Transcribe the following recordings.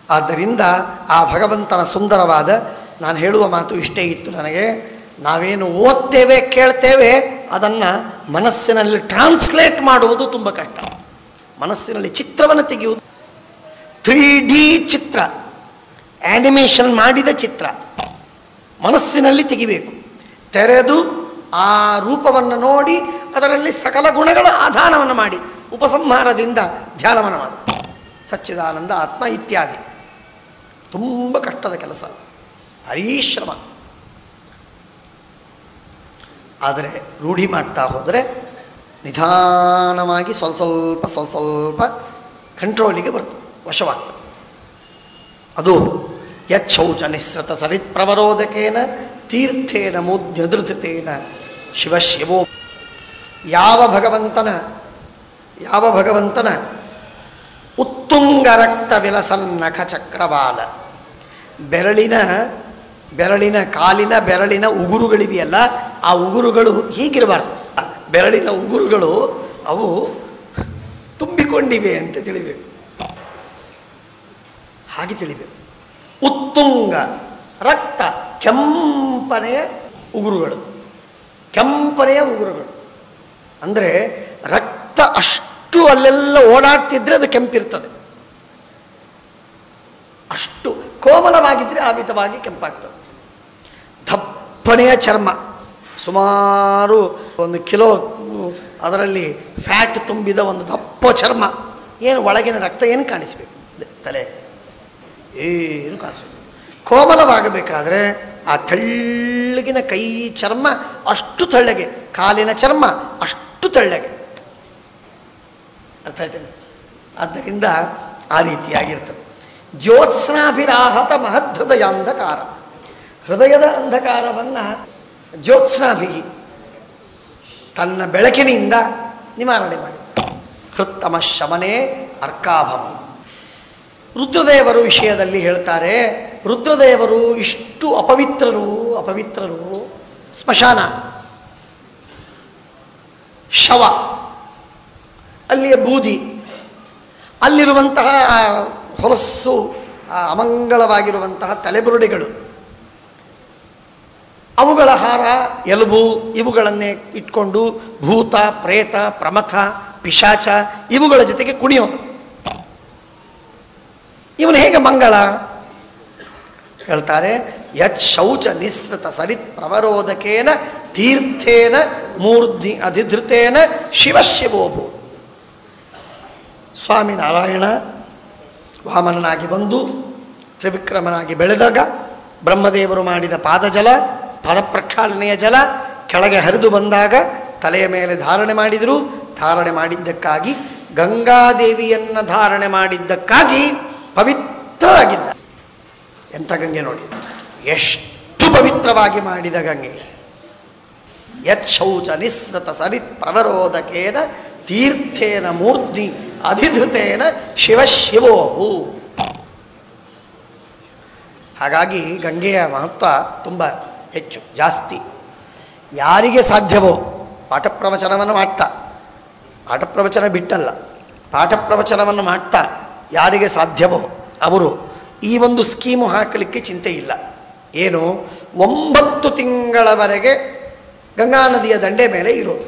ಆದ್ದರಿಂದ ಆ ಭಗವಂತನ ಸುಂದರವಾದ, ನಾನು ಹೇಳುವ ಮಾತು ಇಷ್ಟೇ ಇತ್ತು ನನಗೆ, ನಾವೇನು ಓದ್ತೇವೆ ಕೇಳ್ತೇವೆ ಅದನ್ನು ಮನಸ್ಸಿನಲ್ಲಿ ಟ್ರಾನ್ಸ್ಲೇಟ್ ಮಾಡುವುದು ತುಂಬ ಕಷ್ಟ. ಮನಸ್ಸಿನಲ್ಲಿ ಚಿತ್ರವನ್ನು ತೆಗೆಯುವುದು, 3D ಚಿತ್ರ, ಆ್ಯನಿಮೇಷನ್ ಮಾಡಿದ ಚಿತ್ರ ಮನಸ್ಸಿನಲ್ಲಿ ತೆಗಿಬೇಕು. ತೆರೆದು ಆ ರೂಪವನ್ನು ನೋಡಿ ಅದರಲ್ಲಿ ಸಕಲ ಗುಣಗಳ ಆಧಾನವನ್ನು ಮಾಡಿ ಉಪಸಂಹಾರದಿಂದ ಧ್ಯಾನವನ್ನು ಮಾಡಿ ಸಚ್ಚಿದಾನಂದ ಆತ್ಮ ಇತ್ಯಾದಿ. ತುಂಬ ಕಷ್ಟದ ಕೆಲಸ, ಹರೀಶ್ರಮ. ಆದರೆ ರೂಢಿ ಮಾಡ್ತಾ ಹೋದರೆ ನಿಧಾನವಾಗಿ ಸ್ವಲ್ಪ ಸ್ವಲ್ಪ ಕಂಟ್ರೋಲಿಗೆ ಬರ್ತದೆ, ವಶವಾಗ್ತದೆ. ಅದು ಯಚ್ಛೌಚ ನಿಸ್ಸೃತ ಸರಿತ್ ಪ್ರವರೋಧಕೇನ ತೀರ್ಥೇನ ಮೂರ್ಧ್ಯದೃತೇನ ಶಿವಶಿವೋ. ಯಾವ ಭಗವಂತನ ಉತ್ತುಂಗ ರಕ್ತ ವಿಲಸನ್ನಖ ಚಕ್ರವಾಲ, ಬೆರಳಿನ ಕಾಲಿನ ಬೆರಳಿನ ಉಗುರುಗಳಿವೆಯಲ್ಲ, ಆ ಉಗುರುಗಳು ಹೀಗಿರಬಾರ್ದು. ಬೆರಳಿನ ಉಗುರುಗಳು ಅವು ತುಂಬಿಕೊಂಡಿವೆ ಅಂತ ತಿಳಿಬೇಕು, ಹಾಗೆ ತಿಳಿಬೇಕು. ಉತ್ತುಂಗ ರಕ್ತ, ಕೆಂಪನೆಯ ಉಗುರುಗಳು ಅಂದರೆ ರಕ್ತ ಅಷ್ಟು ಅಲ್ಲೆಲ್ಲ ಓಡಾಡ್ತಿದ್ರೆ ಅದು ಕೆಂಪಿರ್ತದೆ. ಅಷ್ಟು ಕೋಮಲವಾಗಿದ್ದರೆ ಆವಿತವಾಗಿ ಕೆಂಪಾಗ್ತದೆ. ದಪ್ಪನೆಯ ಚರ್ಮ, ಸುಮಾರು 1 ಕಿಲೋ ಅದರಲ್ಲಿ ಫ್ಯಾಟ್ ತುಂಬಿದ ಒಂದು ದಪ್ಪ ಚರ್ಮ. ಏನು ಒಳಗಿನ ರಕ್ತ ಏನು ಕಾಣಿಸ್ಬೇಕು? ತಲೆ ಏನು ಕಾಣಿಸ್ಬೇಕು. ಕೋಮಲವಾಗಬೇಕಾದ್ರೆ ಆ ತೆಳ್ಳಗಿನ ಕೈ ಚರ್ಮ ಅಷ್ಟು ತೆಳ್ಳಗೆ, ಕಾಲಿನ ಚರ್ಮ ಅಷ್ಟು ತೆಳ್ಳಗೆ. ಅರ್ಥ ಆಯ್ತೇನೆ? ಆದ್ದರಿಂದ ಆ ರೀತಿಯಾಗಿರ್ತದೆ. ಜ್ಯೋತ್ಸ್ನಾಭಿರಾಹತ ಮಹದೃದಯ ಅಂಧಕಾರ, ಹೃದಯದ ಅಂಧಕಾರವನ್ನು ಜ್ಯೋತ್ಸ್ನಾಭಿ ತನ್ನ ಬೆಳಕಿನಿಂದ ನಿವಾರಣೆ ಮಾಡಿದ. ಹೃತ್ತಮ ಶಮನೆ ಅರ್ಕಾಭಂ. ರುದ್ರದೇವರು ವಿಷಯದಲ್ಲಿ ಹೇಳ್ತಾರೆ, ರುದ್ರದೇವರು ಇಷ್ಟು ಅಪವಿತ್ರರು. ಸ್ಮಶಾನ, ಶವ, ಅಲ್ಲಿಯ ಬೂದಿ, ಅಲ್ಲಿರುವಂತಹ ಹೊಲಸು, ಅಮಂಗಳವಾಗಿರುವಂತಹ ತಲೆಬುರುಡೆಗಳು, ಅವುಗಳ ಹಾರ, ಎಲುಬು ಇವುಗಳನ್ನೇ ಇಟ್ಕೊಂಡು ಭೂತ, ಪ್ರೇತ, ಪ್ರಮಥ, ಪಿಶಾಚ ಇವುಗಳ ಜೊತೆಗೆ ಕುಣಿಯೋದು. ಇವನು ಹೇಗೆ ಮಂಗಳ? ಹೇಳ್ತಾರೆ, ಯತ್ ಶೌಚ ನಿಸ್ಸೃತ ಸರಿತ್ ಪ್ರವರೋಧಕೇನ ತೀರ್ಥೇನ ಮೂರ್ಧಿ ಅಧಿಧೃತೇನ ಶಿವಶಿವೋಭೂ. ಸ್ವಾಮಿನಾರಾಯಣ ವಾಮನನಾಗಿ ಬಂದು ತ್ರಿವಿಕ್ರಮನಾಗಿ ಬೆಳೆದಾಗ ಬ್ರಹ್ಮದೇವರು ಮಾಡಿದ ಪಾದಜಲ, ಪಾದಪ್ರಕ್ಷಾಳನೆಯ ಜಲ ಕೆಳಗೆ ಹರಿದು ಬಂದಾಗ ತಲೆಯ ಮೇಲೆ ಧಾರಣೆ ಮಾಡಿದರು. ಧಾರಣೆ ಮಾಡಿದ್ದಕ್ಕಾಗಿ ಗಂಗಾದೇವಿಯನ್ನು ಧಾರಣೆ ಮಾಡಿದ್ದಕ್ಕಾಗಿ ಪವಿತ್ರರಾಗಿದ್ದ. ಎಂಥ ಗಂಗೆ ನೋಡಿ, ಎಷ್ಟು ಪವಿತ್ರವಾಗಿ ಮಾಡಿದ ಗಂಗೆ. ಯತ್ ಶೌಚ ನಿಸ್ಸೃತ ಸರಿತ್ ಪ್ರವರೋಧಕೇನ ತೀರ್ಥೇನ ಮೂರ್ಧಿ ಅಧಿಧೃತೇನ ಶಿವಶಿವೋಭೂ. ಹಾಗಾಗಿ ಗಂಗೆಯ ಮಹತ್ವ ತುಂಬ ಹೆಚ್ಚು, ಜಾಸ್ತಿ. ಯಾರಿಗೆ ಸಾಧ್ಯವೋ ಪಾಠ ಪ್ರವಚನವನ್ನು ಮಾಡ್ತಾ, ಪಾಠ ಪ್ರವಚನ ಬಿಟ್ಟಲ್ಲ, ಪಾಠ ಪ್ರವಚನವನ್ನು ಮಾಡ್ತಾ ಯಾರಿಗೆ ಸಾಧ್ಯವೋ ಅವರು ಈ ಒಂದು ಸ್ಕೀಮು ಹಾಕಲಿಕ್ಕೆ ಚಿಂತೆ ಇಲ್ಲ. ಏನು, 9 ತಿಂಗಳವರೆಗೆ ಗಂಗಾ ನದಿಯ ದಂಡೆ ಮೇಲೆ ಇರೋದು.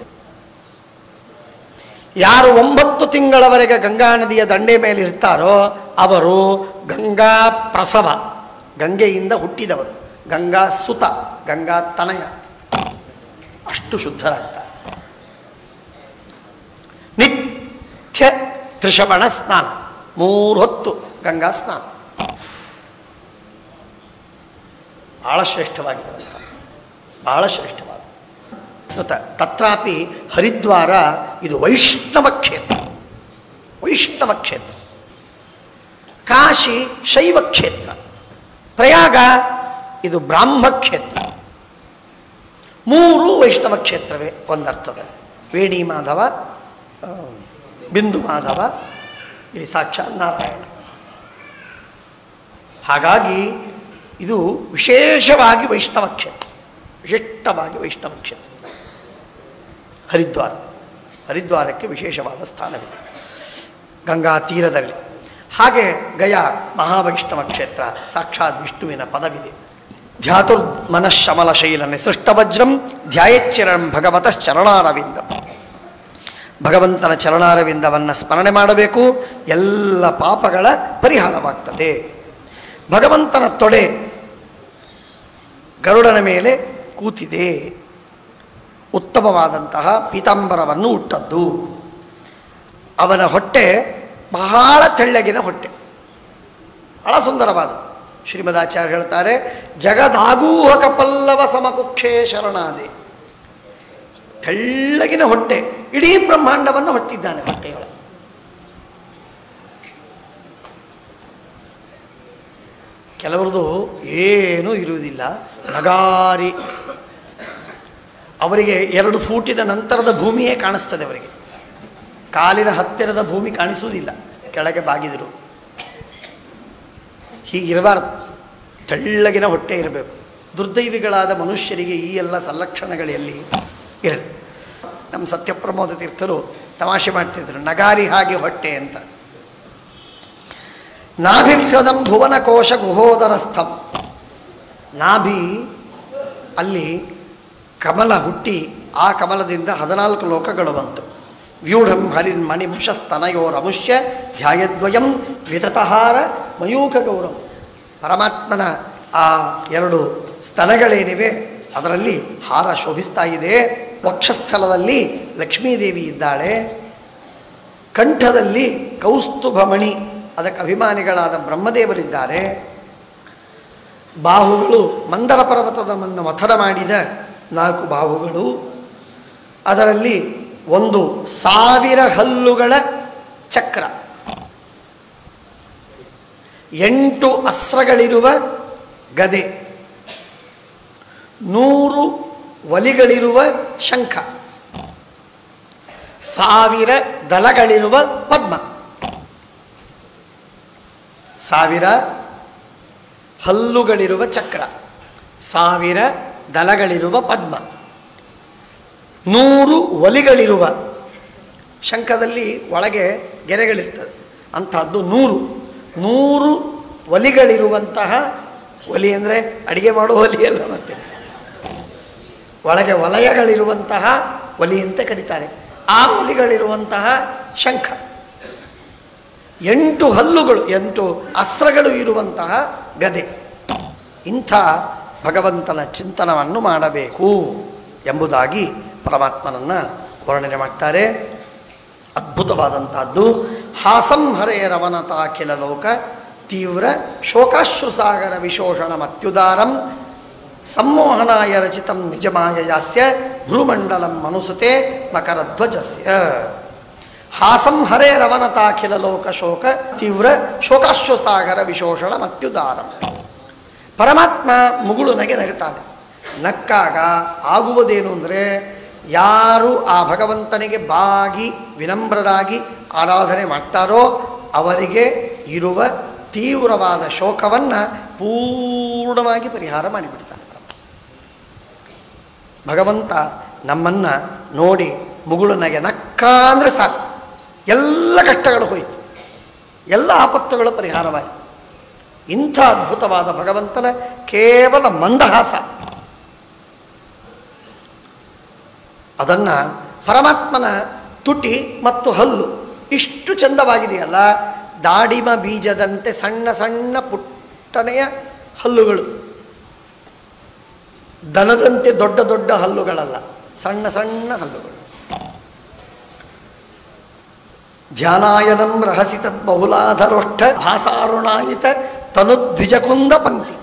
ಯಾರು 9 ತಿಂಗಳವರೆಗೆ ಗಂಗಾ ನದಿಯ ದಂಡೆ ಮೇಲೆ ಇರ್ತಾರೋ ಅವರು ಗಂಗಾ ಪ್ರಸವ, ಗಂಗೆಯಿಂದ ಹುಟ್ಟಿದವರು, ಗಂಗಾ ಸುತ, ಗಂಗಾ ತನಯ, ಅಷ್ಟು ಶುದ್ಧರಾಗ್ತಾರೆ. ನಿತ್ಯ ತ್ರಿಶವಣ ಸ್ನಾನ, 3 ಹೊತ್ತು ಗಂಗಾ ಸ್ನಾನ ಬಹಳ ಶ್ರೇಷ್ಠವಾಗಿರುವಂಥ, ಬಹಳ ಶ್ರೇಷ್ಠವಾದ. ತತ್ರಾಪಿ ಹರಿದ್ವಾರ ಇದು ವೈಷ್ಣವ ಕ್ಷೇತ್ರ, ವೈಷ್ಣವ ಕ್ಷೇತ್ರ. ಕಾಶಿ ಶೈವ ಕ್ಷೇತ್ರ, ಪ್ರಯಾಗ ಇದು ಬ್ರಾಹ್ಮ ಕ್ಷೇತ್ರ. 3 ವೈಷ್ಣವ ಕ್ಷೇತ್ರವೇ ಒಂದರ್ಥದಲ್ಲಿ. ವೇಣಿ ಮಾಧವ, ಬಿಂದು ಮಾಧವ, ಇಲ್ಲಿ ಸಾಕ್ಷಾತ್ ನಾರಾಯಣ. ಹಾಗಾಗಿ ಇದು ವಿಶೇಷವಾಗಿ ವೈಷ್ಣವ ಕ್ಷೇತ್ರ, ವಿಶಿಷ್ಟವಾಗಿ ವೈಷ್ಣವ ಕ್ಷೇತ್ರ. ಹರಿದ್ವಾರಕ್ಕೆ ವಿಶೇಷವಾದ ಸ್ಥಾನವಿದೆ ಗಂಗಾ ತೀರದಲ್ಲಿ. ಹಾಗೆ ಗಯಾ ಮಹಾವೈಷ್ಣವ ಕ್ಷೇತ್ರ, ಸಾಕ್ಷಾತ್ ವಿಷ್ಣುವಿನ ಪದವಿದೆ. ಧ್ಯಾತುರ್ಮನಃಶಮಲಶೈಲ ನಿಸೃಷ್ಟವಜ್ರಂ ಧ್ಯಾಯಚ್ಚಿರಂ ಭಗವತಶ್ಚರಣಾರವಿಂದ. ಭಗವಂತನ ಚರಣಾರವಿಂದವನ್ನು ಸ್ಮರಣೆ ಮಾಡಬೇಕು, ಎಲ್ಲ ಪಾಪಗಳ ಪರಿಹಾರವಾಗ್ತದೆ. ಭಗವಂತನ ತೊಡೆ ಗರುಡನ ಮೇಲೆ ಕೂತಿದೆ, ಉತ್ತಮವಾದಂತಹ ಪೀತಾಂಬರವನ್ನು ಉಟ್ಟದ್ದು. ಅವನ ಹೊಟ್ಟೆ ಬಹಳ ತೆಳ್ಳಗಿನ ಹೊಟ್ಟೆ, ಬಹಳ ಸುಂದರವಾದ. ಶ್ರೀಮದಾಚಾರ್ಯ ಹೇಳ್ತಾರೆ, ಜಗದಾಗೂಹಕ ಪಲ್ಲವ ಸಮಕುಕ್ಷೇ ಶರಣಾದೆ. ತೆಳ್ಳಗಿನ ಹೊಟ್ಟೆ, ಇಡೀ ಬ್ರಹ್ಮಾಂಡವನ್ನು ಹೊಟ್ಟಿದ್ದಾನೆ ಹೊಟ್ಟೆಯೊಳಗೆ. ಕೆಲವರದು ಏನೂ ಇರುವುದಿಲ್ಲ, ನಗಾರಿ. ಅವರಿಗೆ 2 ಫೂಟಿನ ನಂತರದ ಭೂಮಿಯೇ ಕಾಣಿಸ್ತದೆ. ಅವರಿಗೆ ಕಾಲಿನ ಹತ್ತಿರದ ಭೂಮಿ ಕಾಣಿಸುವುದಿಲ್ಲ, ಕೆಳಗೆ ಬಾಗಿದರು. ಹೀಗಿರಬಾರ್ದು, ತೆಳ್ಳಗಿನ ಹೊಟ್ಟೆ ಇರಬೇಕು. ದುರ್ದೈವಿಗಳಾದ ಮನುಷ್ಯರಿಗೆ ಈ ಎಲ್ಲ ಸಂಲಕ್ಷಣಗಳು ಎಲ್ಲಿ ಇರಲಿ. ನಮ್ಮ ಸತ್ಯಪ್ರಮೋದ ತೀರ್ಥರು ತಮಾಷೆ ಮಾಡ್ತಿದ್ರು, ನಗಾರಿ ಹಾಗೆ ಹೊಟ್ಟೆ ಅಂತ. ನಾಭಿಕ್ಷದಂ ಭುವನ ಕೋಶ ಗುಹೋದರಸ್ಥಂ. ನಾಭಿ ಅಲ್ಲಿ ಕಮಲ ಹುಟ್ಟಿ ಆ ಕಮಲದಿಂದ 14 ಲೋಕಗಳು ಬಂತು. ವ್ಯೂಢಂ ಹರಿನ್ ಮಣಿಮುಷಸ್ತನಯೋರಮುಷ್ಯ ಧ್ಯಾಯದ್ವಯಂ ವಿತತಹಾರ ಮಯೂಖ ಗೌರವ. ಪರಮಾತ್ಮನ ಆ 2 ಸ್ತನಗಳೇನಿವೆ ಅದರಲ್ಲಿ ಹಾರ ಶೋಭಿಸ್ತಾ ಇದೆ. ವಕ್ಷಸ್ಥಲದಲ್ಲಿ ಲಕ್ಷ್ಮೀದೇವಿ ಇದ್ದಾಳೆ, ಕಂಠದಲ್ಲಿ ಕೌಸ್ತುಭಮಣಿ ಅದಕ್ಕೆ ಅಭಿಮಾನಿಗಳಾದ ಬ್ರಹ್ಮದೇವರಿದ್ದಾರೆ. ಬಾಹುಗಳು ಮಂದರ ಪರ್ವತದವನ್ನು ಮಥನ ಮಾಡಿದ 4 ಬಾಹುಗಳು. ಅದರಲ್ಲಿ 1,000 ಹಲ್ಲುಗಳ ಚಕ್ರ, 8 ಅಸ್ತ್ರಗಳಿರುವ ಗದೆ, 100 ಒಲಿಗಳಿರುವ ಶಂಖ, 1000 ದಳಗಳಿರುವ ಪದ್ಮ. 1000 ಹಲ್ಲುಗಳಿರುವ ಚಕ್ರ, 1000 ದಳಗಳಿರುವ ಪದ್ಮ, 100 ಒಲಿಗಳಿರುವ ಶಂಖದಲ್ಲಿ ಒಳಗೆ ಗೆರೆಗಳಿರ್ತದೆ ಅಂಥದ್ದು. 100 ಒಲಿಗಳಿರುವಂತಹ, ಒಲಿ ಅಂದರೆ ಅಡಿಗೆ ಮಾಡುವ ಒಲಿ ಅಲ್ಲ, ಮತ್ತೆ ಒಳಗೆ ವಲಯಗಳಿರುವಂತಹ ಒಲಿ ಅಂತ ಕರೀತಾರೆ. ಆ ಒಲಿಗಳಿರುವಂತಹ ಶಂಖ, 8 ಹಲ್ಲುಗಳು, 8 ಅಸ್ತ್ರಗಳು ಇರುವಂತಹ ಗದೆ. ಇಂಥ ಭಗವಂತನ ಚಿಂತನವನ್ನು ಮಾಡಬೇಕು ಎಂಬುದಾಗಿ ಪರಮಾತ್ಮನನ್ನು ವರ್ಣನೆ ಮಾಡ್ತಾರೆ. ಅದ್ಭುತವಾದಂಥದ್ದು. ಹಾಸಂ ಹರೇರವನತಾಖಿಲ ಲೋಕ ತೀವ್ರ ಶೋಕಾಶ್ರುಸಾಗರ ವಿಶೋಷಣಮತ್ಯುದಾರಂ ಸಂಮೋಹನಾಯ ರಚಿತಂ ನಿಜಮಾಯಯಾಸ್ಯ ಭ್ರೂಮಂಡಲಂ ಮನುಸುತೆ ಮಕರಧ್ವಜಸ್ಯ. ಹಾಸಂ ಹರೇರವನತಾಖಿಲ ಲೋಕ ಶೋಕ ತೀವ್ರ ಶೋಕಾಶ್ರುಸಾಗರ ವಿಶೋಷಣಮತ್ಯುದಾರಂ. ಪರಮಾತ್ಮ ಮುಗುಳು ನಗೆ ನಗುತ್ತಾನೆ. ನಕ್ಕಾಗ ಆಗುವುದೇನು ಅಂದರೆ, ಯಾರು ಆ ಭಗವಂತನಿಗೆ ಬಾಗಿ ವಿನಮ್ರರಾಗಿ ಆರಾಧನೆ ಮಾಡ್ತಾರೋ ಅವರಿಗೆ ಇರುವ ತೀವ್ರವಾದ ಶೋಕವನ್ನು ಪೂರ್ಣವಾಗಿ ಪರಿಹಾರ ಮಾಡಿಬಿಡ್ತಾನೆ. ಭಗವಂತ ನಮ್ಮನ್ನು ನೋಡಿ ಮುಗುಳು ನಗೆ ನಕ್ಕ ಅಂದರೆ ಸಾಕು, ಎಲ್ಲ ಕಷ್ಟಗಳು ಹೋಯಿತು, ಎಲ್ಲ ಆಪತ್ತುಗಳು ಪರಿಹಾರವಾಯಿತು. ಇಂಥ ಅದ್ಭುತವಾದ ಭಗವಂತನ ಕೇವಲ ಮಂದಹಾಸ, ಅದನ್ನು ಪರಮಾತ್ಮನ ತುಟಿ ಮತ್ತು ಹಲ್ಲು ಇಷ್ಟು ಚಂದವಾಗಿದೆಯಲ್ಲ, ದಾಡಿಮ ಬೀಜದಂತೆ ಸಣ್ಣ ಸಣ್ಣ ಪುಟ್ಟನೆಯ ಹಲ್ಲುಗಳು, ದನದಂತೆ ದೊಡ್ಡ ದೊಡ್ಡ ಹಲ್ಲುಗಳಲ್ಲ, ಸಣ್ಣ ಸಣ್ಣ ಹಲ್ಲುಗಳು. ಧ್ಯಾನಾಯನಂ ರಹಸಿ ತದ್ಬಹುಲಾಧರೋಷ್ಠ ಭಾಸಾರುಣಾಯಿತ ತನುದ್ವಿಜಕುಂದ ಪಂಕ್ತಿ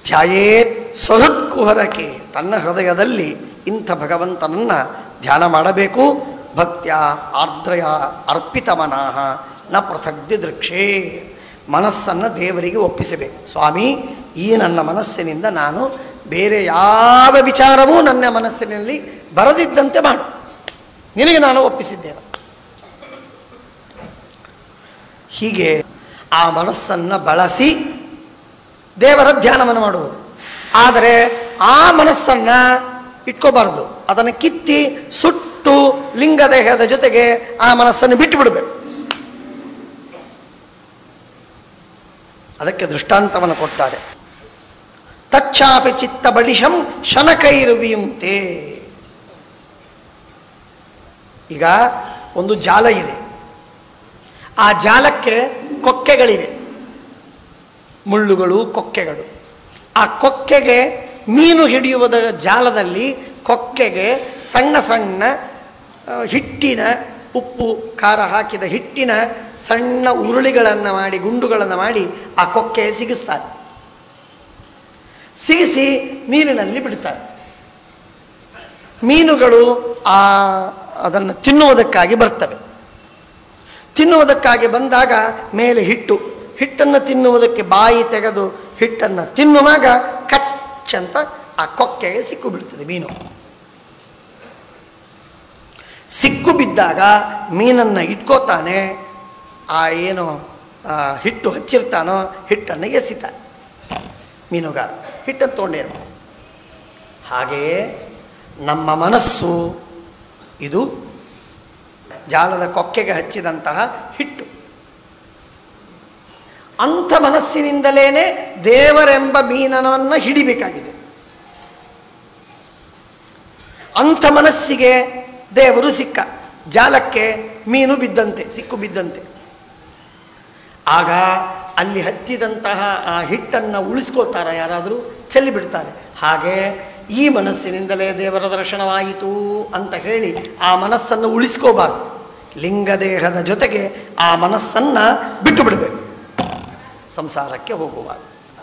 ಧ್ಯಾಯೇತ್ ಸ್ವಹೃತ್ಕುಹರಕೆ. ತನ್ನ ಹೃದಯದಲ್ಲಿ ಇಂಥ ಭಗವಂತನನ್ನು ಧ್ಯಾನ ಮಾಡಬೇಕು. ಭಕ್ತ್ಯ ಆರ್ದ್ರಯ ಅರ್ಪಿತಮನಃ ನ ಪೃಥಗ್ದಿ ದೃಕ್ಷೇ. ಮನಸ್ಸನ್ನು ದೇವರಿಗೆ ಒಪ್ಪಿಸಬೇಕು. ಸ್ವಾಮಿ, ಈ ನನ್ನ ಮನಸ್ಸಿನಿಂದ ನಾನು ಬೇರೆ ಯಾವ ವಿಚಾರವೂ ನನ್ನ ಮನಸ್ಸಿನಲ್ಲಿ ಬರದಿದ್ದಂತೆ ಮಾಡು, ನಿನಗೆ ನಾನು ಒಪ್ಪಿಸಿದ್ದೇನೆ. ಹೀಗೆ ಆ ಮನಸ್ಸನ್ನು ಬಳಸಿ ದೇವರ ಧ್ಯಾನವನ್ನು ಮಾಡುವುದು. ಆದರೆ ಆ ಮನಸ್ಸನ್ನು ಇಟ್ಕೋಬಾರ್ದು, ಅದನ್ನು ಕಿತ್ತಿ ಸುಟ್ಟು ಲಿಂಗದೇಹದ ಜೊತೆಗೆ ಆ ಮನಸ್ಸನ್ನು ಬಿಟ್ಟು ಬಿಡಬೇಕು. ಅದಕ್ಕೆ ದೃಷ್ಟಾಂತವನ್ನು ಕೊಡ್ತಾರೆ. ತಚ್ಚಾಪಿ ಚಿತ್ತ ಬಡಿಶಂ ಶನಕೈರ್ವಿಯುಂಕ್ತೆ. ಈಗ ಒಂದು ಜಾಲ ಇದೆ, ಆ ಜಾಲಕ್ಕೆ ಕೊಕ್ಕೆಗಳಿವೆ, ಮುಳ್ಳುಗಳು, ಕೊಕ್ಕೆಗಳು. ಆ ಕೊಕ್ಕೆಗೆ ಮೀನು ಹಿಡಿಯುವುದ ಜಾಲದಲ್ಲಿ ಕೊಕ್ಕೆಗೆ ಸಣ್ಣ ಸಣ್ಣ ಹಿಟ್ಟಿನ, ಉಪ್ಪು ಖಾರ ಹಾಕಿದ ಹಿಟ್ಟಿನ ಸಣ್ಣ ಉರುಳಿಗಳನ್ನು ಮಾಡಿ, ಗುಂಡುಗಳನ್ನು ಮಾಡಿ ಆ ಕೊಕ್ಕೆ ಸಿಗಿಸ್ತಾರೆ. ಸಿಗಿಸಿ ನೀರಿನಲ್ಲಿ ಬಿಡ್ತಾರೆ. ಮೀನುಗಳು ಅದನ್ನು ತಿನ್ನುವುದಕ್ಕಾಗಿ ಬರ್ತವೆ. ತಿನ್ನುವುದಕ್ಕಾಗಿ ಬಂದಾಗ ಮೇಲೆ ಹಿಟ್ಟನ್ನು ತಿನ್ನುವುದಕ್ಕೆ ಬಾಯಿ ತೆಗೆದು ಹಿಟ್ಟನ್ನು ತಿನ್ನುವಾಗ ಕಚ್ಚಂತ ಆ ಕೊಕ್ಕೆಗೆ ಸಿಕ್ಕು ಬಿಡ್ತದೆ ಮೀನು. ಸಿಕ್ಕು ಬಿದ್ದಾಗ ಮೀನನ್ನು ಇಟ್ಕೋತಾನೆ, ಏನು ಹಿಟ್ಟು ಹಚ್ಚಿರ್ತಾನೋ ಹಿಟ್ಟನ್ನು ಎಸಿತಾನೆ ಮೀನುಗಾರ, ಹಿಟ್ಟನ್ನು ತೊಗೊಂಡೇನು. ಹಾಗೆಯೇ ನಮ್ಮ ಮನಸ್ಸು ಇದು ಜಾಲದ ಕೊಕ್ಕೆಗೆ ಹಚ್ಚಿದಂತಹ ಹಿಟ್ಟು. ಅಂಥ ಮನಸ್ಸಿನಿಂದಲೇ ದೇವರೆಂಬ ಮೀನನ್ನು ಹಿಡಿಬೇಕಾಗಿದೆ. ಅಂಥ ಮನಸ್ಸಿಗೆ ದೇವರು ಸಿಕ್ಕ, ಜಾಲಕ್ಕೆ ಮೀನು ಬಿದ್ದಂತೆ, ಸಿಕ್ಕು ಬಿದ್ದಂತೆ. ಆಗ ಅಲ್ಲಿ ಹತ್ತಿದಂತಹ ಆ ಹಿಟ್ಟನ್ನು ಉಳಿಸ್ಕೊಳ್ತಾರ ಯಾರಾದರೂ? ಚೆಲ್ಲಿ ಬಿಡ್ತಾರೆ. ಹಾಗೆ ಈ ಮನಸ್ಸಿನಿಂದಲೇ ದೇವರ ದರ್ಶನವಾಯಿತು ಅಂತ ಹೇಳಿ ಆ ಮನಸ್ಸನ್ನು ಉಳಿಸ್ಕೋಬಾರ್ದು. ಲಿಂಗದೇಹದ ಜೊತೆಗೆ ಆ ಮನಸ್ಸನ್ನು ಬಿಟ್ಟು ಬಿಡಬೇಕು. ಸಂಸಾರಕ್ಕೆ ಹೋಗುವಾಗ,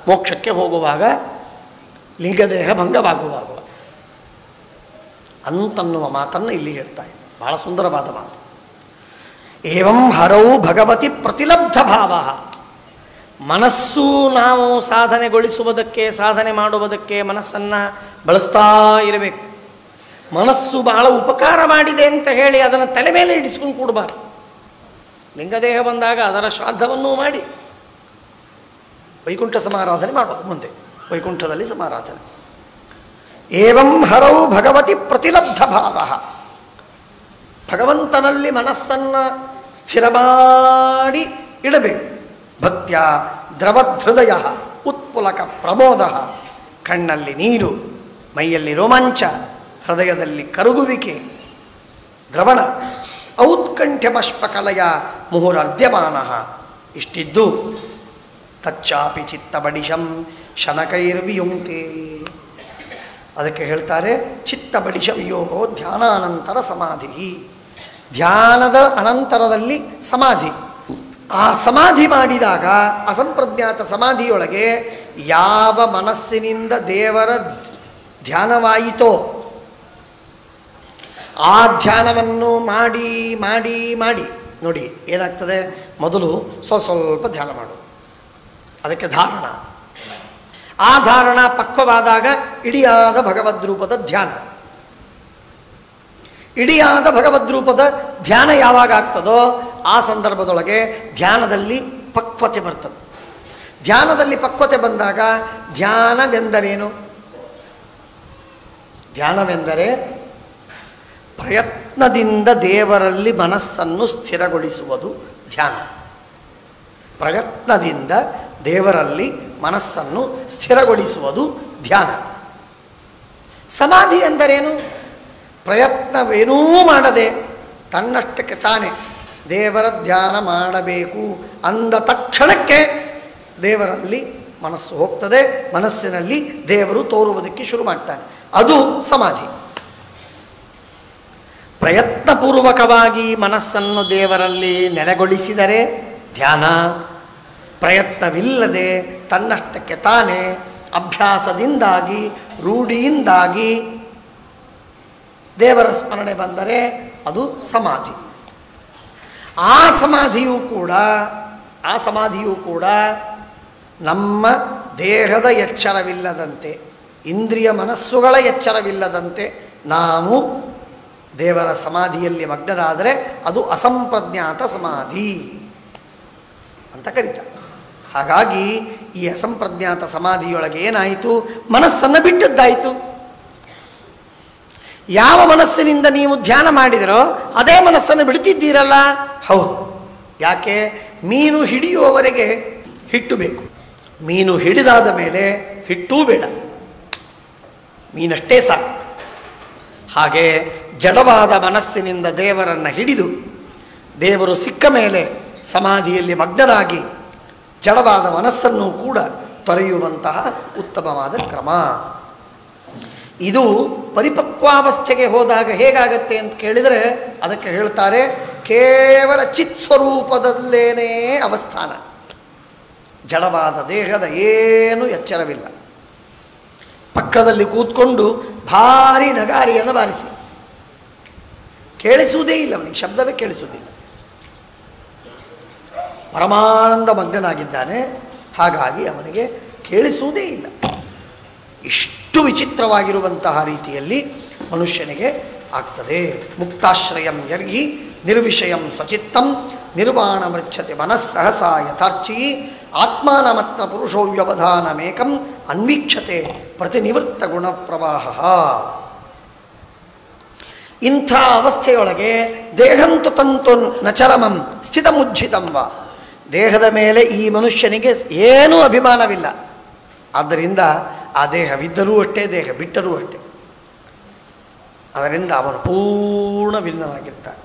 ಮೋಕ್ಷಕ್ಕೆ ಹೋಗುವಾಗ, ಲಿಂಗದೇಹ ಭಂಗವಾಗುವಾಗ ಅಂತನ್ನುವ ಮಾತನ್ನು ಇಲ್ಲಿ ಹೇಳ್ತಾ ಇದೆ. ಬಹಳ ಸುಂದರವಾದ ಮಾತು. ಏವಂ ಹರೌ ಭಗವತಿ ಪ್ರತಿಲಬ್ಧ ಭಾವ. ಮನಸ್ಸು ನಾವು ಸಾಧನೆಗೊಳಿಸುವುದಕ್ಕೆ, ಸಾಧನೆ ಮಾಡುವುದಕ್ಕೆ ಮನಸ್ಸನ್ನು ಬಳಸ್ತಾ ಇರಬೇಕು. ಮನಸ್ಸು ಬಹಳ ಉಪಕಾರ ಮಾಡಿದೆ ಅಂತ ಹೇಳಿ ಅದನ್ನು ತಲೆ ಮೇಲೆ ಇಡಿಸ್ಕೊಂಡು ಕೂಡಬಾರ್ದು. ಲಿಂಗದೇಹ ಬಂದಾಗ ಅದರ ಶ್ರಾದ್ದವನ್ನೂ ಮಾಡಿ ವೈಕುಂಠ ಸಮಾರಾಧನೆ ಮಾಡೋದು. ಮುಂದೆ ವೈಕುಂಠದಲ್ಲಿ ಸಮಾರಾಧನೆ. ಏವಂ ಹರೌ ಭಗವತಿ ಪ್ರತಿಲಬ್ಧ ಭಾವ. ಭಗವಂತನಲ್ಲಿ ಮನಸ್ಸನ್ನು ಸ್ಥಿರ ಮಾಡಿ ಇಡಬೇಕು. ಭಕ್ತ್ಯ ದ್ರವಹೃದಯ ಉತ್ಪುಲಕ ಪ್ರಮೋದ. ಕಣ್ಣಲ್ಲಿ ನೀರು, ಮೈಯಲ್ಲಿ ರೋಮಾಂಚ, ಹೃದಯದಲ್ಲಿ ಕರಗುವಿಕೆ, ದ್ರವಣ. ಔತ್ಕಂಠ್ಯ ಬಾಷ್ಪಕಲಯ ಮುಹುರರ್ಧ್ಯಮಾನ. ಇಷ್ಟಿದ್ದು ತಚ್ಚಾಪಿ ಚಿತ್ತ ಬಡಿಶಂ ಶನಕೈರ್ವಿಯುಂಕ್ತೆ. ಅದಕ್ಕೆ ಹೇಳ್ತಾರೆ ಚಿತ್ತ ಬಡಿಶ ವಿಯೋಗೋ ಧ್ಯಾನಾನಂತರ ಸಮಾಧಿ. ಧ್ಯಾನದ ಅನಂತರದಲ್ಲಿ ಸಮಾಧಿ. ಆ ಸಮಾಧಿ ಮಾಡಿದಾಗ ಅಸಂಪ್ರಜ್ಞಾತ ಸಮಾಧಿಯೊಳಗೆ ಯಾವ ಮನಸ್ಸಿನಿಂದ ದೇವರ ಧ್ಯಾನವಾಯಿತೋ ಆ ಧ್ಯಾನವನ್ನು ಮಾಡಿ ಮಾಡಿ ಮಾಡಿ ನೋಡಿ ಏನಾಗ್ತದೆ. ಮೊದಲು ಸ್ವಲ್ಪ ಧ್ಯಾನ ಮಾಡು, ಅದಕ್ಕೆ ಧಾರಣ. ಆ ಧಾರಣ ಪಕ್ವವಾದಾಗ ಇಡಿಯಾದ ಭಗವದ್ರೂಪದ ಧ್ಯಾನ. ಇಡಿಯಾದ ಭಗವದ್ರೂಪದ ಧ್ಯಾನ ಯಾವಾಗ ಆಗ್ತದೋ ಆ ಸಂದರ್ಭದೊಳಗೆ ಧ್ಯಾನದಲ್ಲಿ ಪಕ್ವತೆ ಬರ್ತದೆ. ಧ್ಯಾನದಲ್ಲಿ ಪಕ್ವತೆ ಬಂದಾಗ ಧ್ಯಾನವೆಂದರೇನು? ಧ್ಯಾನವೆಂದರೆ ಪ್ರಯತ್ನದಿಂದ ದೇವರಲ್ಲಿ ಮನಸ್ಸನ್ನು ಸ್ಥಿರಗೊಳಿಸುವುದು ಧ್ಯಾನ. ಪ್ರಯತ್ನದಿಂದ ದೇವರಲ್ಲಿ ಮನಸ್ಸನ್ನು ಸ್ಥಿರಗೊಳಿಸುವುದು ಧ್ಯಾನ. ಸಮಾಧಿ ಎಂದರೇನು? ಪ್ರಯತ್ನವೇನೂ ಮಾಡದೆ ತನ್ನಷ್ಟಕ್ಕೆ ತಾನೇ ದೇವರ ಧ್ಯಾನ ಮಾಡಬೇಕು ಅಂದ ತಕ್ಷಣಕ್ಕೆ ದೇವರಲ್ಲಿ ಮನಸ್ಸು ಹೋಗ್ತದೆ. ಮನಸ್ಸಿನಲ್ಲಿ ದೇವರು ತೋರುವುದಕ್ಕೆ ಶುರು ಮಾಡ್ತಾನೆ. ಅದು ಸಮಾಧಿ. ಪ್ರಯತ್ನಪೂರ್ವಕವಾಗಿ ಮನಸ್ಸನ್ನು ದೇವರಲ್ಲಿ ನೆಲೆಗೊಳಿಸಿದರೆ ಧ್ಯಾನ. ಪ್ರಯತ್ನವಿಲ್ಲದೆ ತನ್ನಷ್ಟಕ್ಕೆ ತಾನೇ ಅಭ್ಯಾಸದಿಂದಾಗಿ, ರೂಢಿಯಿಂದಾಗಿ ದೇವರ ಸ್ಮರಣೆ ಬಂದರೆ ಅದು ಸಮಾಧಿ. ಆ ಸಮಾಧಿಯೂ ಕೂಡ ನಮ್ಮ ದೇಹದ ಎಚ್ಚರವಿಲ್ಲದಂತೆ, ಇಂದ್ರಿಯ ಮನಸ್ಸುಗಳ ಎಚ್ಚರವಿಲ್ಲದಂತೆ ನಾವು ದೇವರ ಸಮಾಧಿಯಲ್ಲಿ ಮಗ್ನರಾದರೆ ಅದು ಅಸಂಪ್ರಜ್ಞಾತ ಸಮಾಧಿ ಅಂತ ಕರೀತಾರೆ. ಹಾಗಾಗಿ ಈ ಅಸಂಪ್ರಜ್ಞಾತ ಸಮಾಧಿಯೊಳಗೆ ಏನಾಯಿತು? ಮನಸ್ಸನ್ನು ಬಿಟ್ಟದ್ದಾಯಿತು. ಯಾವ ಮನಸ್ಸಿನಿಂದ ನೀವು ಧ್ಯಾನ ಮಾಡಿದರೋ ಅದೇ ಮನಸ್ಸನ್ನು ಬಿಡ್ತಿದ್ದೀರಲ್ಲ. ಹೌದು. ಯಾಕೆ? ಮೀನು ಹಿಡಿಯುವವರೆಗೆ ಹಿಟ್ಟು ಬೇಕು. ಮೀನು ಹಿಡಿದಾದ ಮೇಲೆ ಹಿಟ್ಟೂ ಬೇಡ, ಮೀನಷ್ಟೇ ಸಾಕು. ಹಾಗೆ ಜಡವಾದ ಮನಸ್ಸಿನಿಂದ ದೇವರನ್ನು ಹಿಡಿದು ದೇವರು ಸಿಕ್ಕ ಮೇಲೆ ಸಮಾಧಿಯಲ್ಲಿ ಮಗ್ನರಾಗಿ ಜಡವಾದ ಮನಸ್ಸನ್ನು ಕೂಡ ತೊರೆಯುವಂತಹ ಉತ್ತಮವಾದ ಕ್ರಮ ಇದು. ಪರಿಪಕ್ವಾವಸ್ಥೆಗೆ ಹೋದಾಗ ಹೇಗಾಗತ್ತೆ ಅಂತ ಕೇಳಿದರೆ ಅದಕ್ಕೆ ಹೇಳ್ತಾರೆ, ಕೇವಲ ಚಿತ್ ಸ್ವರೂಪದಲ್ಲೇನೇ ಅವಸ್ಥಾನ, ಜಡವಾದ ದೇಹದ ಏನು ಎಚ್ಚರವಿಲ್ಲ. ಪಕ್ಕದಲ್ಲಿ ಕೂತ್ಕೊಂಡು ಭಾರಿ ನಗಾರಿಯನ್ನು ಬಾರಿಸಿ, ಕೇಳಿಸುವುದೇ ಇಲ್ಲ, ಅವನಿಗೆ ಶಬ್ದವೇ ಕೇಳಿಸುವುದಿಲ್ಲ. ಪರಮಾನಂದ ಮಗ್ನನಾಗಿದ್ದಾನೆ, ಹಾಗಾಗಿ ಅವನಿಗೆ ಕೇಳಿಸುವುದೇ ಇಲ್ಲ. ಇಷ್ಟು ವಿಚಿತ್ರವಾಗಿರುವಂತಹ ರೀತಿಯಲ್ಲಿ ಮನುಷ್ಯನಿಗೆ ಆಗ್ತದೆ. ಮುಕ್ತಾಶ್ರಯಂ ಯರ್ಹಿ ನಿರ್ವಿಷಯಂ ಸ್ವಚಿತ್ತಂ ನಿರ್ವಾಣ ಮೃಚ್ಛತೆ ಮನಸ್ಸಹಸಾ ಯಥಾರ್ಚಿ ಆತ್ಮಾನಮತ್ರ ಪುರುಷೋ ವ್ಯವಧಾನಮೇಕಂ ಅನ್ವೀಕ್ಷತೆ ಪ್ರತಿನಿವೃತ್ತ ಗುಣಪ್ರವಾಹ. ಇಂಥ ಅವಸ್ಥೆಯೊಳಗೆ ದೇಹಂತು ತಂತು ನಚರಮಂ ಸ್ಥಿತಮುಜ್ಜಿತಂ ವಾ, ದೇಹದ ಮೇಲೆ ಈ ಮನುಷ್ಯನಿಗೆ ಏನೂ ಅಭಿಮಾನವಿಲ್ಲ. ಆದ್ದರಿಂದ ಆ ದೇಹವಿದ್ದರೂ ಅಷ್ಟೇ, ದೇಹ ಬಿಟ್ಟರೂ ಅಷ್ಟೇ. ಅದರಿಂದ ಅವನು ಪೂರ್ಣ ವಿನ್ನನಾಗಿರ್ತಾನೆ.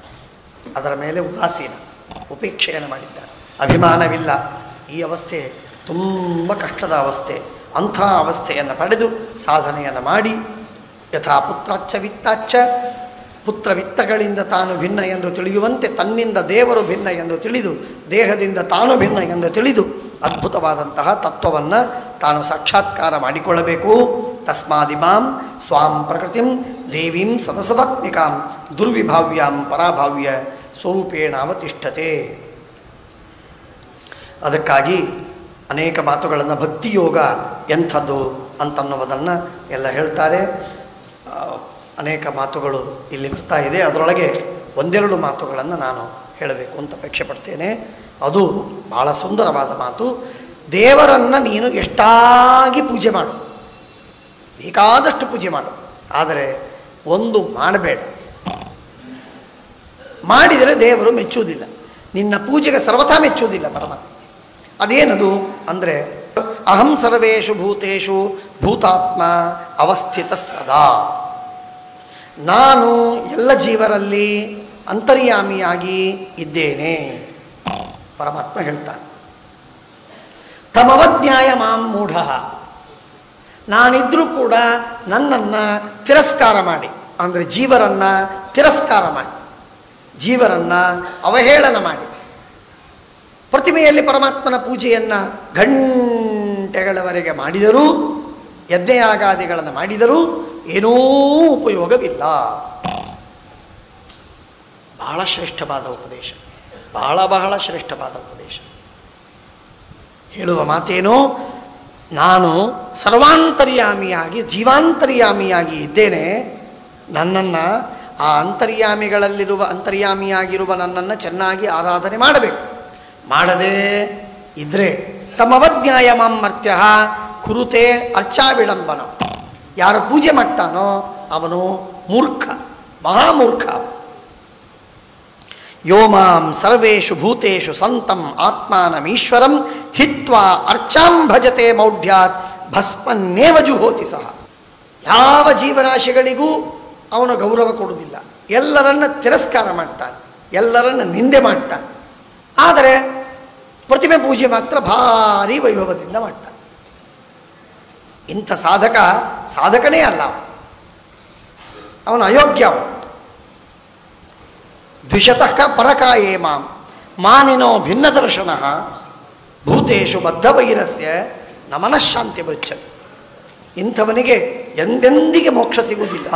ಅದರ ಮೇಲೆ ಉದಾಸೀನ, ಉಪೇಕ್ಷೆಯನ್ನು ಮಾಡಿದ್ದಾನೆ, ಅಭಿಮಾನವಿಲ್ಲ. ಈ ಅವಸ್ಥೆ ತುಂಬ ಕಷ್ಟದ ಅವಸ್ಥೆ. ಅಂಥ ಅವಸ್ಥೆಯನ್ನು ಪಡೆದು ಸಾಧನೆಯನ್ನು ಮಾಡಿ ಯಥಾ ಪುತ್ರಾಚ್ಚ ವಿತ್ತಾಚ್ಚ, ಪುತ್ರ ವಿತ್ತಗಳಿಂದ ತಾನು ಭಿನ್ನ ಎಂದು ತಿಳಿಯುವಂತೆ ತನ್ನಿಂದ ದೇವರು ಭಿನ್ನ ಎಂದು ತಿಳಿದು ದೇಹದಿಂದ ತಾನು ಭಿನ್ನ ಎಂದು ತಿಳಿದು ಅದ್ಭುತವಾದಂತಹ ತತ್ವವನ್ನು ತಾನು ಸಾಕ್ಷಾತ್ಕಾರ ಮಾಡಿಕೊಳ್ಳಬೇಕು. ತಸ್ಮಾದಿಮಾಂ ಸ್ವಾಂ ಪ್ರಕೃತಿಂ ದೇವೀಂ ಸದಸದಾತ್ಮಿಕಾಂ ದುರ್ವಿಭಾವ್ಯಾಂ ಪರಾಭಾವ್ಯ ಸ್ವರೂಪೇಣ ಅವತಿಷ್ಠತೆ. ಅದಕ್ಕಾಗಿ ಅನೇಕ ಮಾತುಗಳನ್ನು ಭಕ್ತಿಯೋಗ ಎಂಥದ್ದು ಅಂತನ್ನುವುದನ್ನು ಎಲ್ಲ ಹೇಳ್ತಾರೆ. ಅನೇಕ ಮಾತುಗಳು ಇಲ್ಲಿ ಬರ್ತಾ ಇದೆ. ಅದರೊಳಗೆ ಒಂದೆರಡು ಮಾತುಗಳನ್ನು ನಾನು ಹೇಳಬೇಕು ಅಂತ ಅಪೇಕ್ಷೆ ಪಡ್ತೇನೆ. ಅದು ಭಾಳ ಸುಂದರವಾದ ಮಾತು. ದೇವರನ್ನು ನೀನು ಎಷ್ಟಾಗಿ ಪೂಜೆ ಮಾಡು, ಬೇಕಾದಷ್ಟು ಪೂಜೆ ಮಾಡು, ಆದರೆ ಒಂದು ಮಾಡಬೇಡ. ಮಾಡಿದರೆ ದೇವರು ಮೆಚ್ಚುವುದಿಲ್ಲ, ನಿನ್ನ ಪೂಜೆಗೆ ಸರ್ವಥಾ ಮೆಚ್ಚುವುದಿಲ್ಲ ಪರಮಾತ್ಮ. ಅದೇನದು ಅಂದರೆ ಅಹಂ ಸರ್ವೇಷು ಭೂತೇಷು ಭೂತಾತ್ಮ ಅವಸ್ಥಿತ ಸದಾ, ನಾನು ಎಲ್ಲ ಜೀವರಲ್ಲಿ ಅಂತರ್ಯಾಮಿಯಾಗಿ ಇದ್ದೇನೆ ಪರಮಾತ್ಮ ಹೇಳ್ತಾನೆ. ತಮವಜ್ಞಾಯ ಮಾಂ ಮೂಢ, ನಾನಿದ್ರೂ ಕೂಡ ನನ್ನನ್ನು ತಿರಸ್ಕಾರ ಮಾಡಿ, ಅಂದರೆ ಜೀವರನ್ನು ತಿರಸ್ಕಾರ ಮಾಡಿ, ಜೀವರನ್ನು ಅವಹೇಳನ ಮಾಡಿ, ಪ್ರತಿಮೆಯಲ್ಲಿ ಪರಮಾತ್ಮನ ಪೂಜೆಯನ್ನು ಗಂಟೆಗಳವರೆಗೆ ಮಾಡಿದರೂ, ಯಜ್ಞಯಾಗಾದಿಗಳನ್ನು ಮಾಡಿದರೂ ಏನೂ ಉಪಯೋಗವಿಲ್ಲ. ಬಹಳ ಶ್ರೇಷ್ಠವಾದ ಉಪದೇಶ, ಬಹಳ ಶ್ರೇಷ್ಠವಾದ ಉಪದೇಶ. ಹೇಳುವ ಮಾತೇನು, ನಾನು ಸರ್ವಾಂತರ್ಯಾಮಿಯಾಗಿ ಜೀವಾಂತರ್ಯಾಮಿಯಾಗಿ ಇದ್ದೇನೆ. ನನ್ನನ್ನು ಆ ಅಂತರ್ಯಾಮಿಯಾಗಿರುವ ನನ್ನನ್ನು ಚೆನ್ನಾಗಿ ಆರಾಧನೆ ಮಾಡಬೇಕು. ಮಾಡದೇ ಇದ್ರೆ ತಮವಜ್ಞಾಯ ಮಾಂ ಮರ್ತ್ಯ ಕುರುತೆ ಅರ್ಚಾ ವಿಡಂಬನ, ಯಾರು ಪೂಜೆ ಮಾಡ್ತಾನೋ ಅವನು ಮೂರ್ಖ, ಮಹಾಮೂರ್ಖ. ಯೋ ಮಾಂ ಸರ್ವೇಷು ಭೂತೇಷು ಸಂತಂ ಆತ್ಮಾನಮೀಶ್ವರಂ ಹಿತ್ವಾ ಅರ್ಚಾಂ ಭಜತೆ ಮೌಢ್ಯಾತ್ ಭಸ್ಮನ್ನೇವ ಜುಹೋತಿ ಸಹ. ಯಾವ ಜೀವರಾಶಿಗಳಿಗೂ ಅವನು ಗೌರವ ಕೊಡುವುದಿಲ್ಲ, ಎಲ್ಲರನ್ನ ತಿರಸ್ಕಾರ ಮಾಡ್ತಾನೆ, ಎಲ್ಲರನ್ನ ನಿಂದೆ ಮಾಡ್ತಾನೆ. ಆದರೆ ಪ್ರತಿಮೆ ಪೂಜೆ ಮಾತ್ರ ಭಾರಿ ವೈಭವದಿಂದ ಮಾಡ್ತಾನೆ. ಇಂಥ ಸಾಧಕನೇ ಅಲ್ಲ, ಅವನು ಅಯೋಗ್ಯ. ದ್ವಿಷತಃ ಪರಕಾಯೇ ಮಾಂ ಮಾನಿನೋ ಭಿನ್ನದರ್ಶನ ಭೂತೇಷು ಬದ್ಧವೈರಸ್ಯ ನ ಮನಃಶಾಂತಿ ಬೃಚ್ಛತಿ. ಇಂಥವನಿಗೆ ಎಂದೆಂದಿಗೆ ಮೋಕ್ಷ ಸಿಗುವುದಿಲ್ಲ.